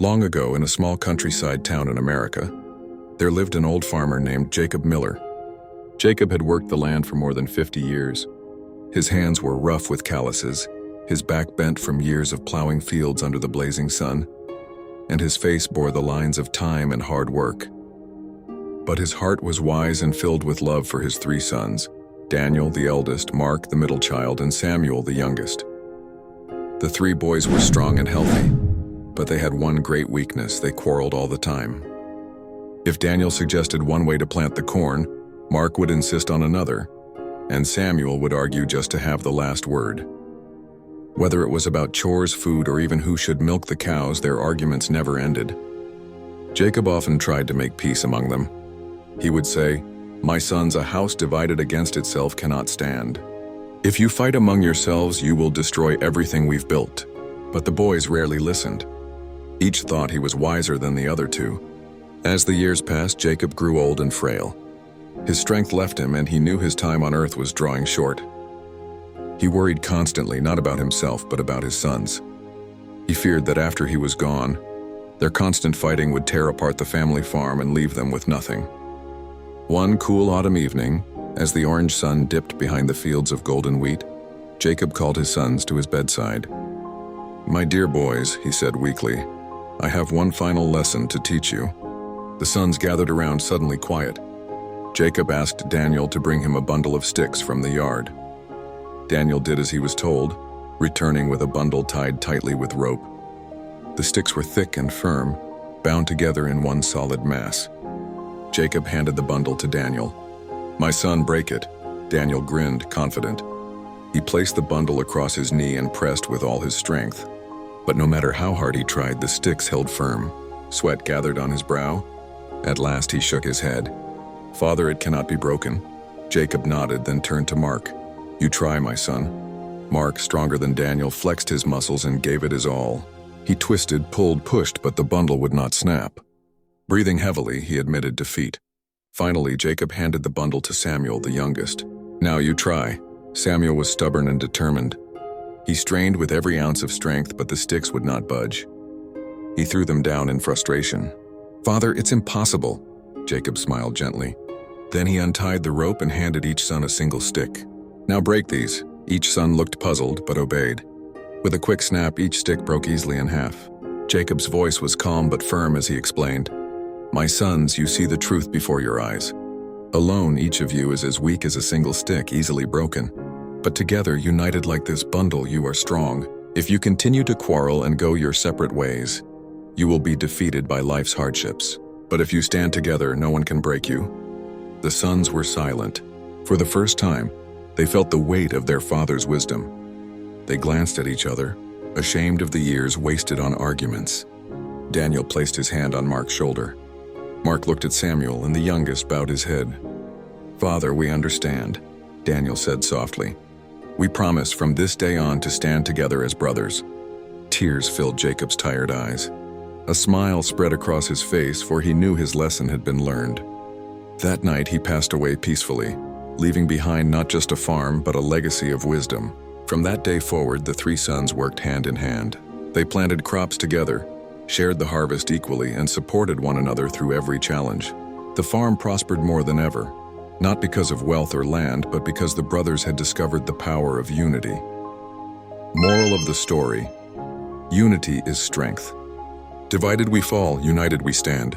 Long ago, in a small countryside town in America, there lived an old farmer named Jacob Miller. Jacob had worked the land for more than 50 years. His hands were rough with calluses, his back bent from years of plowing fields under the blazing sun, and his face bore the lines of time and hard work. But his heart was wise and filled with love for his 3 sons, Daniel, the eldest, Mark, the middle child, and Samuel, the youngest. The 3 boys were strong and healthy, but they had one great weakness: they quarreled all the time. If Daniel suggested one way to plant the corn, Mark would insist on another, and Samuel would argue just to have the last word. Whether it was about chores, food, or even who should milk the cows, their arguments never ended. Jacob often tried to make peace among them. He would say, "My sons, a house divided against itself cannot stand. If you fight among yourselves, you will destroy everything we've built." But the boys rarely listened. Each thought he was wiser than the other 2. As the years passed, Jacob grew old and frail. His strength left him, and he knew his time on earth was drawing short. He worried constantly, not about himself, but about his sons. He feared that after he was gone, their constant fighting would tear apart the family farm and leave them with nothing. One cool autumn evening, as the orange sun dipped behind the fields of golden wheat, Jacob called his sons to his bedside. "My dear boys," he said weakly, "I have one final lesson to teach you." The sons gathered around, suddenly quiet. Jacob asked Daniel to bring him a bundle of sticks from the yard. Daniel did as he was told, returning with a bundle tied tightly with rope. The sticks were thick and firm, bound together in one solid mass. Jacob handed the bundle to Daniel. "My son, break it." Daniel grinned, confident. He placed the bundle across his knee and pressed with all his strength. But no matter how hard he tried, the sticks held firm. Sweat gathered on his brow. At last he shook his head. "Father, it cannot be broken." Jacob nodded, then turned to Mark. "You try, my son." Mark, stronger than Daniel, flexed his muscles and gave it his all. He twisted, pulled, pushed, but the bundle would not snap. Breathing heavily, he admitted defeat. Finally, Jacob handed the bundle to Samuel, the youngest. "Now you try." Samuel was stubborn and determined. He strained with every ounce of strength, but the sticks would not budge. He threw them down in frustration. "Father, it's impossible." Jacob smiled gently. Then he untied the rope and handed each son a single stick. "Now break these." Each son looked puzzled, but obeyed. With a quick snap, each stick broke easily in half. Jacob's voice was calm but firm as he explained, "My sons, you see the truth before your eyes. Alone, each of you is as weak as a single stick, easily broken. But together, united like this bundle, you are strong. If you continue to quarrel and go your separate ways, you will be defeated by life's hardships. But if you stand together, no one can break you." The sons were silent. For the first time, they felt the weight of their father's wisdom. They glanced at each other, ashamed of the years wasted on arguments. Daniel placed his hand on Mark's shoulder. Mark looked at Samuel, and the youngest bowed his head. "Father, we understand," Daniel said softly. "We promise from this day on to stand together as brothers." Tears filled Jacob's tired eyes. A smile spread across his face, for he knew his lesson had been learned. That night he passed away peacefully, leaving behind not just a farm, but a legacy of wisdom. From that day forward, the 3 sons worked hand in hand. They planted crops together, shared the harvest equally, and supported one another through every challenge. The farm prospered more than ever, not because of wealth or land, but because the brothers had discovered the power of unity. Moral of the story: unity is strength. Divided we fall, united we stand.